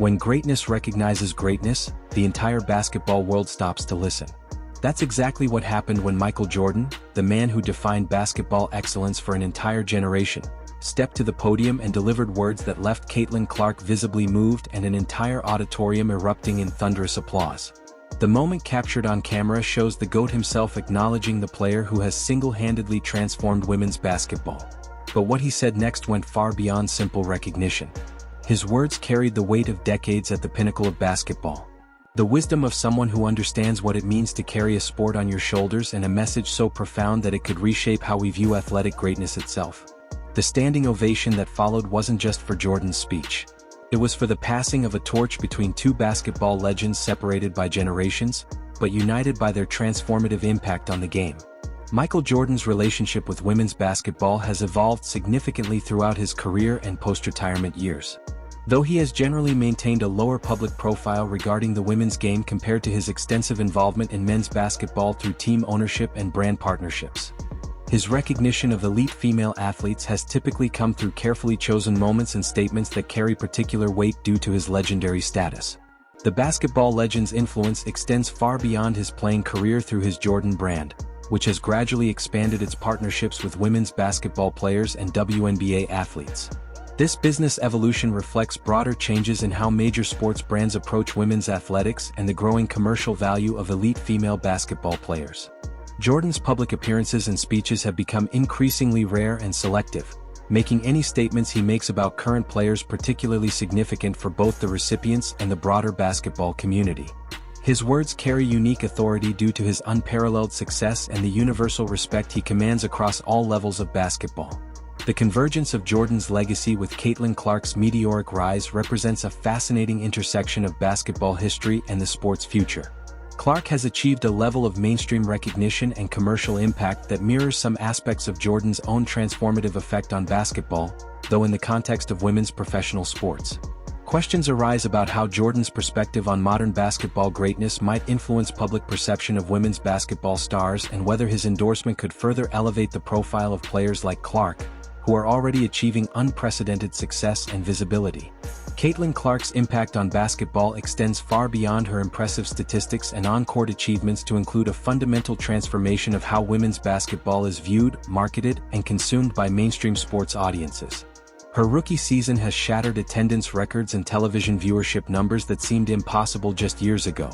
When greatness recognizes greatness, the entire basketball world stops to listen. That's exactly what happened when Michael Jordan, the man who defined basketball excellence for an entire generation, stepped to the podium and delivered words that left Caitlin Clark visibly moved and an entire auditorium erupting in thunderous applause. The moment captured on camera shows the GOAT himself acknowledging the player who has single-handedly transformed women's basketball. But what he said next went far beyond simple recognition. His words carried the weight of decades at the pinnacle of basketball. The wisdom of someone who understands what it means to carry a sport on your shoulders, and a message so profound that it could reshape how we view athletic greatness itself. The standing ovation that followed wasn't just for Jordan's speech. It was for the passing of a torch between two basketball legends separated by generations, but united by their transformative impact on the game. Michael Jordan's relationship with women's basketball has evolved significantly throughout his career and post-retirement years. Though he has generally maintained a lower public profile regarding the women's game compared to his extensive involvement in men's basketball through team ownership and brand partnerships, his recognition of elite female athletes has typically come through carefully chosen moments and statements that carry particular weight due to his legendary status. The basketball legend's influence extends far beyond his playing career through his Jordan brand, which has gradually expanded its partnerships with women's basketball players and WNBA athletes. This business evolution reflects broader changes in how major sports brands approach women's athletics and the growing commercial value of elite female basketball players. Jordan's public appearances and speeches have become increasingly rare and selective, making any statements he makes about current players particularly significant for both the recipients and the broader basketball community. His words carry unique authority due to his unparalleled success and the universal respect he commands across all levels of basketball. The convergence of Jordan's legacy with Caitlin Clark's meteoric rise represents a fascinating intersection of basketball history and the sport's future. Clark has achieved a level of mainstream recognition and commercial impact that mirrors some aspects of Jordan's own transformative effect on basketball, though in the context of women's professional sports. Questions arise about how Jordan's perspective on modern basketball greatness might influence public perception of women's basketball stars, and whether his endorsement could further elevate the profile of players like Clark, who are already achieving unprecedented success and visibility. Caitlin Clark's impact on basketball extends far beyond her impressive statistics and on-court achievements to include a fundamental transformation of how women's basketball is viewed, marketed, and consumed by mainstream sports audiences. Her rookie season has shattered attendance records and television viewership numbers that seemed impossible just years ago.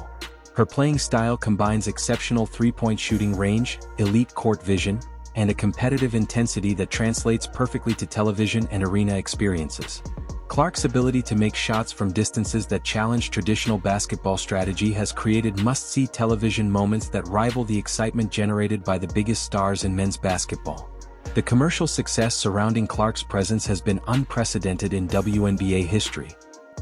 Her playing style combines exceptional three-point shooting range, elite court vision, and a competitive intensity that translates perfectly to television and arena experiences. Clark's ability to make shots from distances that challenge traditional basketball strategy has created must-see television moments that rival the excitement generated by the biggest stars in men's basketball. The commercial success surrounding Clark's presence has been unprecedented in WNBA history.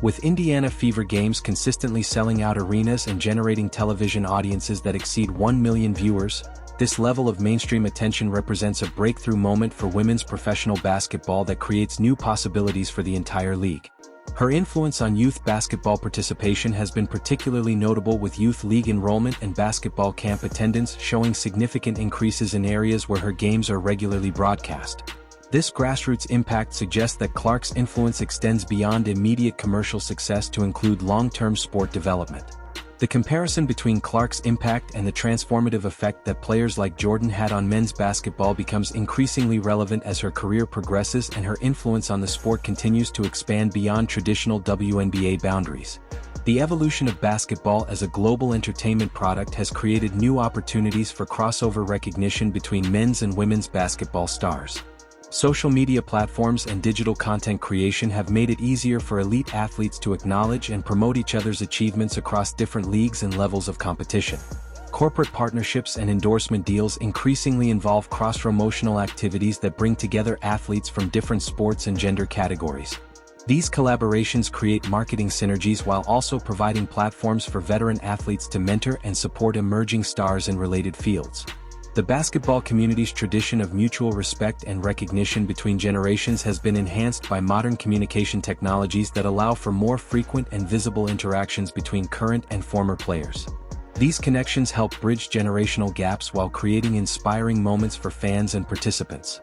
With Indiana Fever games consistently selling out arenas and generating television audiences that exceed 1 million viewers, this level of mainstream attention represents a breakthrough moment for women's professional basketball that creates new possibilities for the entire league. Her influence on youth basketball participation has been particularly notable, with youth league enrollment and basketball camp attendance showing significant increases in areas where her games are regularly broadcast. This grassroots impact suggests that Clark's influence extends beyond immediate commercial success to include long-term sport development. The comparison between Clark's impact and the transformative effect that players like Jordan had on men's basketball becomes increasingly relevant as her career progresses and her influence on the sport continues to expand beyond traditional WNBA boundaries. The evolution of basketball as a global entertainment product has created new opportunities for crossover recognition between men's and women's basketball stars. Social media platforms and digital content creation have made it easier for elite athletes to acknowledge and promote each other's achievements across different leagues and levels of competition. Corporate partnerships and endorsement deals increasingly involve cross-promotional activities that bring together athletes from different sports and gender categories. These collaborations create marketing synergies while also providing platforms for veteran athletes to mentor and support emerging stars in related fields. The basketball community's tradition of mutual respect and recognition between generations has been enhanced by modern communication technologies that allow for more frequent and visible interactions between current and former players. These connections help bridge generational gaps while creating inspiring moments for fans and participants.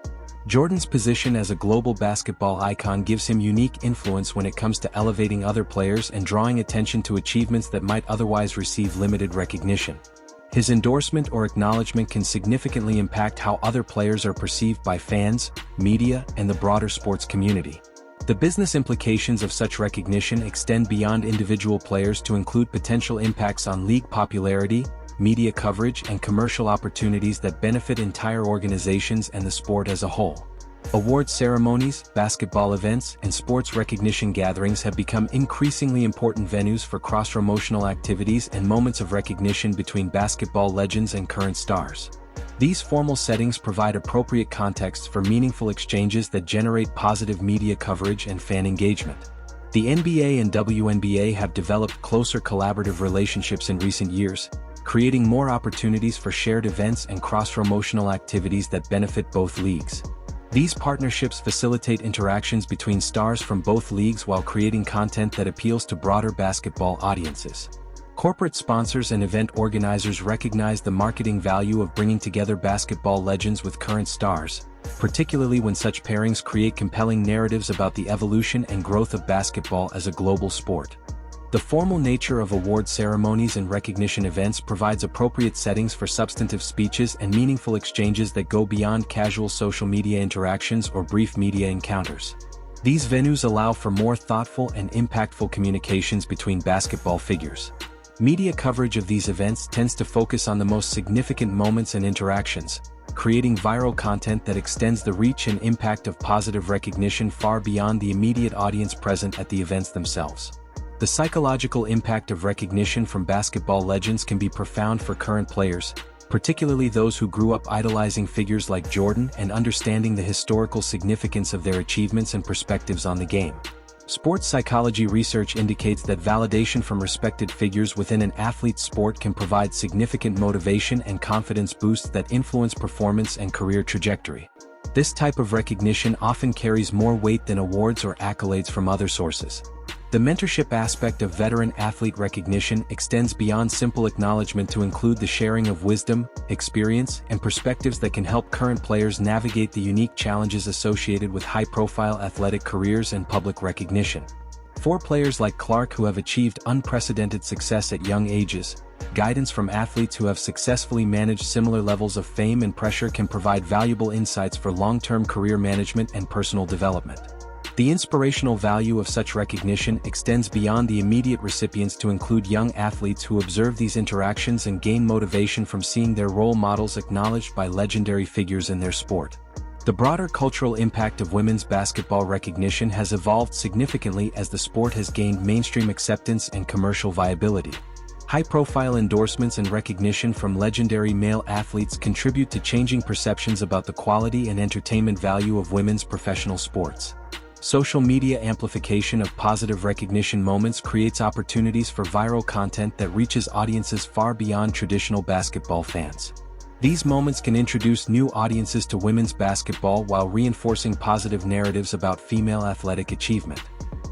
Jordan's position as a global basketball icon gives him unique influence when it comes to elevating other players and drawing attention to achievements that might otherwise receive limited recognition. His endorsement or acknowledgement can significantly impact how other players are perceived by fans, media, and the broader sports community. The business implications of such recognition extend beyond individual players to include potential impacts on league popularity, media coverage, and commercial opportunities that benefit entire organizations and the sport as a whole. Award ceremonies, basketball events, and sports recognition gatherings have become increasingly important venues for cross-promotional activities and moments of recognition between basketball legends and current stars. These formal settings provide appropriate context for meaningful exchanges that generate positive media coverage and fan engagement. The NBA and WNBA have developed closer collaborative relationships in recent years, creating more opportunities for shared events and cross-promotional activities that benefit both leagues. These partnerships facilitate interactions between stars from both leagues while creating content that appeals to broader basketball audiences. Corporate sponsors and event organizers recognize the marketing value of bringing together basketball legends with current stars, particularly when such pairings create compelling narratives about the evolution and growth of basketball as a global sport. The formal nature of award ceremonies and recognition events provides appropriate settings for substantive speeches and meaningful exchanges that go beyond casual social media interactions or brief media encounters. These venues allow for more thoughtful and impactful communications between basketball figures. Media coverage of these events tends to focus on the most significant moments and interactions, creating viral content that extends the reach and impact of positive recognition far beyond the immediate audience present at the events themselves. The psychological impact of recognition from basketball legends can be profound for current players, particularly those who grew up idolizing figures like Jordan and understanding the historical significance of their achievements and perspectives on the game. Sports psychology research indicates that validation from respected figures within an athlete's sport can provide significant motivation and confidence boosts that influence performance and career trajectory. This type of recognition often carries more weight than awards or accolades from other sources. The mentorship aspect of veteran athlete recognition extends beyond simple acknowledgement to include the sharing of wisdom, experience, and perspectives that can help current players navigate the unique challenges associated with high-profile athletic careers and public recognition. For players like Clark who have achieved unprecedented success at young ages, guidance from athletes who have successfully managed similar levels of fame and pressure can provide valuable insights for long-term career management and personal development. The inspirational value of such recognition extends beyond the immediate recipients to include young athletes who observe these interactions and gain motivation from seeing their role models acknowledged by legendary figures in their sport. The broader cultural impact of women's basketball recognition has evolved significantly as the sport has gained mainstream acceptance and commercial viability. High-profile endorsements and recognition from legendary male athletes contribute to changing perceptions about the quality and entertainment value of women's professional sports. Social media amplification of positive recognition moments creates opportunities for viral content that reaches audiences far beyond traditional basketball fans. These moments can introduce new audiences to women's basketball while reinforcing positive narratives about female athletic achievement.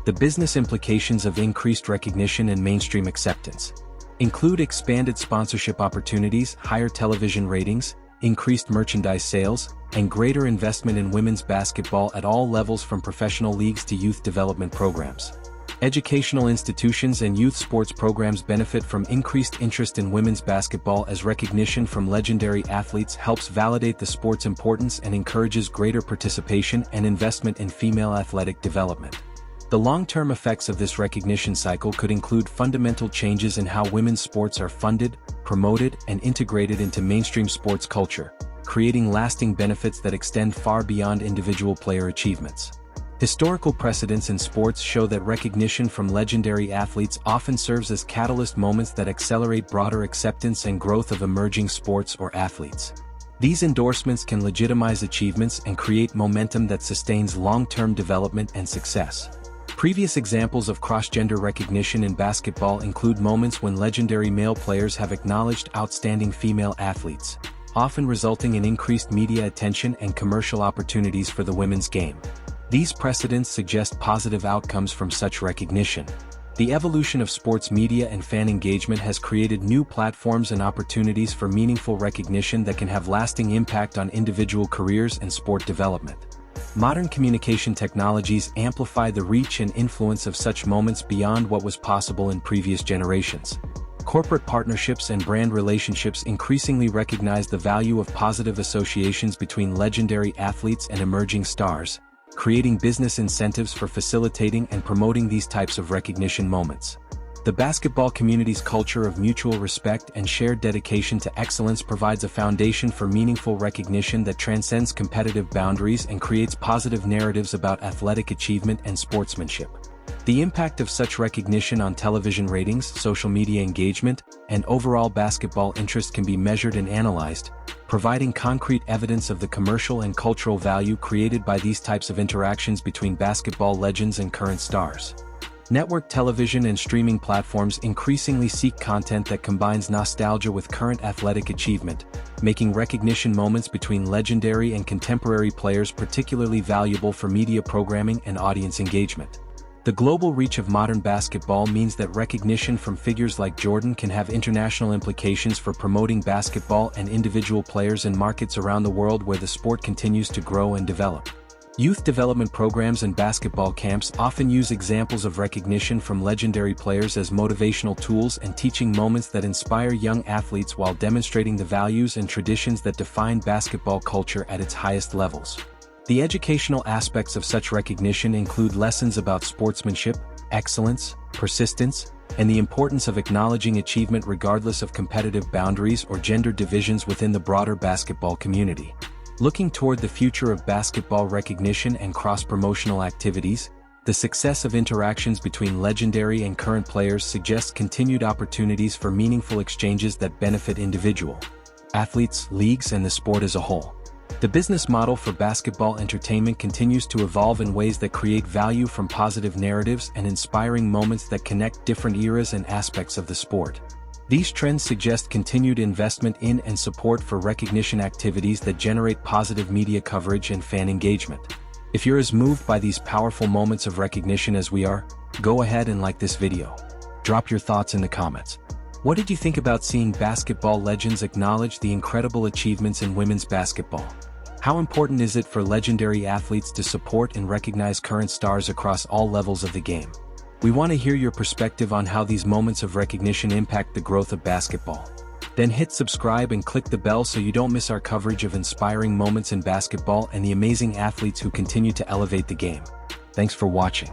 The business implications of increased recognition and mainstream acceptance include expanded sponsorship opportunities, higher television ratings, increased merchandise sales, and greater investment in women's basketball at all levels from professional leagues to youth development programs. Educational institutions and youth sports programs benefit from increased interest in women's basketball as recognition from legendary athletes helps validate the sport's importance and encourages greater participation and investment in female athletic development. The long-term effects of this recognition cycle could include fundamental changes in how women's sports are funded, promoted, and integrated into mainstream sports culture, creating lasting benefits that extend far beyond individual player achievements. Historical precedents in sports show that recognition from legendary athletes often serves as catalyst moments that accelerate broader acceptance and growth of emerging sports or athletes. These endorsements can legitimize achievements and create momentum that sustains long-term development and success. Previous examples of cross-gender recognition in basketball include moments when legendary male players have acknowledged outstanding female athletes, often resulting in increased media attention and commercial opportunities for the women's game. These precedents suggest positive outcomes from such recognition. The evolution of sports media and fan engagement has created new platforms and opportunities for meaningful recognition that can have lasting impact on individual careers and sport development. Modern communication technologies amplify the reach and influence of such moments beyond what was possible in previous generations. Corporate partnerships and brand relationships increasingly recognize the value of positive associations between legendary athletes and emerging stars, creating business incentives for facilitating and promoting these types of recognition moments. The basketball community's culture of mutual respect and shared dedication to excellence provides a foundation for meaningful recognition that transcends competitive boundaries and creates positive narratives about athletic achievement and sportsmanship. The impact of such recognition on television ratings, social media engagement, and overall basketball interest can be measured and analyzed, providing concrete evidence of the commercial and cultural value created by these types of interactions between basketball legends and current stars. Network television and streaming platforms increasingly seek content that combines nostalgia with current athletic achievement, making recognition moments between legendary and contemporary players particularly valuable for media programming and audience engagement. The global reach of modern basketball means that recognition from figures like Jordan can have international implications for promoting basketball and individual players in markets around the world where the sport continues to grow and develop. Youth development programs and basketball camps often use examples of recognition from legendary players as motivational tools and teaching moments that inspire young athletes while demonstrating the values and traditions that define basketball culture at its highest levels. The educational aspects of such recognition include lessons about sportsmanship, excellence, persistence, and the importance of acknowledging achievement regardless of competitive boundaries or gender divisions within the broader basketball community. Looking toward the future of basketball recognition and cross-promotional activities, the success of interactions between legendary and current players suggests continued opportunities for meaningful exchanges that benefit individual athletes, leagues, and the sport as a whole. The business model for basketball entertainment continues to evolve in ways that create value from positive narratives and inspiring moments that connect different eras and aspects of the sport. These trends suggest continued investment in and support for recognition activities that generate positive media coverage and fan engagement. If you're as moved by these powerful moments of recognition as we are, go ahead and like this video. Drop your thoughts in the comments. What did you think about seeing basketball legends acknowledge the incredible achievements in women's basketball? How important is it for legendary athletes to support and recognize current stars across all levels of the game? We want to hear your perspective on how these moments of recognition impact the growth of basketball. Then hit subscribe and click the bell so you don't miss our coverage of inspiring moments in basketball and the amazing athletes who continue to elevate the game. Thanks for watching.